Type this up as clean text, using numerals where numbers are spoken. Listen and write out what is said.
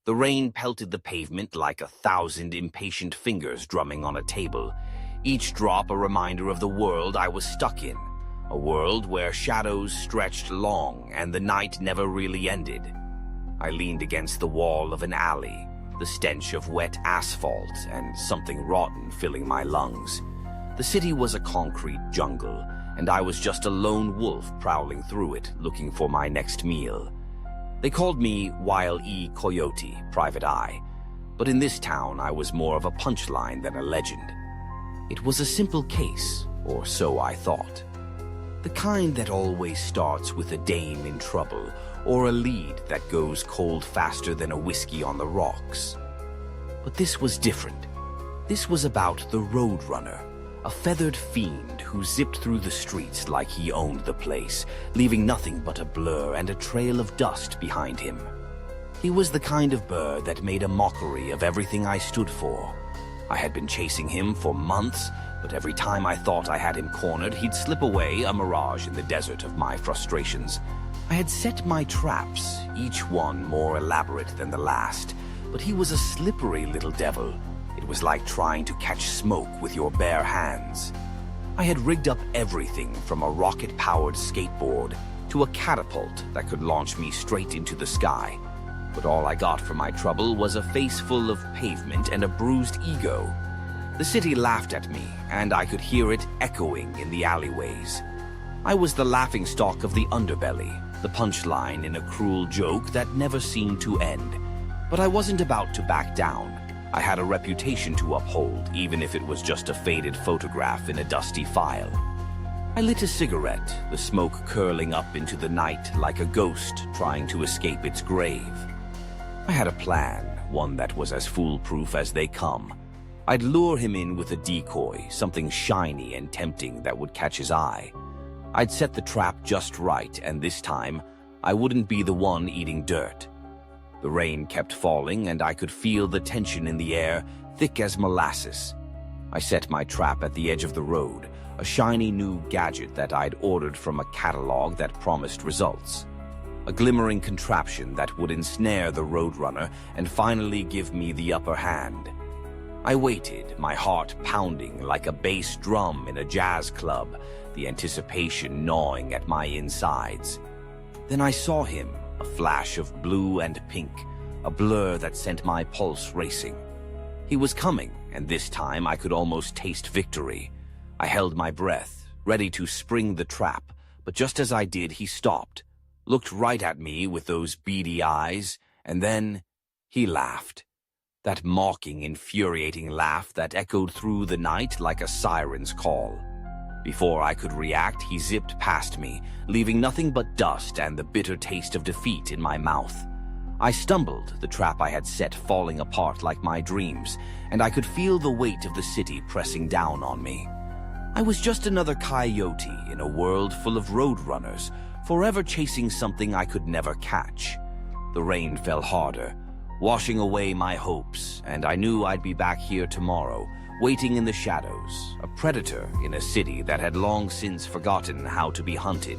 The rain pelted the pavement like 1,000 impatient fingers drumming on a table, each drop a reminder of the world I was stuck in, a world where shadows stretched long and the night never really ended. I leaned against the wall of an alley, the stench of wet asphalt and something rotten filling my lungs. The city was a concrete jungle, and I was just a lone wolf prowling through it, looking for my next meal. They called me Wile Coyote, Private Eye, but in this town I was more of a punchline than a legend. It was a simple case, or so I thought. The kind that always starts with a dame in trouble, or a lead that goes cold faster than a whiskey on the rocks. But this was different. This was about the Roadrunner, a feathered fiend who zipped through the streets like he owned the place, leaving nothing but a blur and a trail of dust behind him. He was the kind of bird that made a mockery of everything I stood for. I had been chasing him for months, but every time I thought I had him cornered, he'd slip away, a mirage in the desert of my frustrations. I had set my traps, each one more elaborate than the last, but he was a slippery little devil. It was like trying to catch smoke with your bare hands. I had rigged up everything from a rocket-powered skateboard to a catapult that could launch me straight into the sky. But all I got for my trouble was a face full of pavement and a bruised ego. The city laughed at me, and I could hear it echoing in the alleyways. I was the laughingstock of the underbelly, the punchline in a cruel joke that never seemed to end. But I wasn't about to back down. I had a reputation to uphold, even if it was just a faded photograph in a dusty file. I lit a cigarette, the smoke curling up into the night like a ghost trying to escape its grave. I had a plan, one that was as foolproof as they come. I'd lure him in with a decoy, something shiny and tempting that would catch his eye. I'd set the trap just right, and this time, I wouldn't be the one eating dirt. The rain kept falling, and I could feel the tension in the air, thick as molasses. I set my trap at the edge of the road, a shiny new gadget that I'd ordered from a catalog that promised results. A glimmering contraption that would ensnare the Roadrunner and finally give me the upper hand. I waited, my heart pounding like a bass drum in a jazz club, the anticipation gnawing at my insides. Then I saw him, a flash of blue and pink, a blur that sent my pulse racing. He was coming, and this time I could almost taste victory. I held my breath, ready to spring the trap, but just as I did, he stopped, looked right at me with those beady eyes, and then he laughed. That mocking, infuriating laugh that echoed through the night like a siren's call. Before I could react, he zipped past me, leaving nothing but dust and the bitter taste of defeat in my mouth. I stumbled, the trap I had set falling apart like my dreams, and I could feel the weight of the city pressing down on me. I was just another coyote in a world full of roadrunners, forever chasing something I could never catch. The rain fell harder, washing away my hopes, and I knew I'd be back here tomorrow, waiting in the shadows, a predator in a city that had long since forgotten how to be hunted.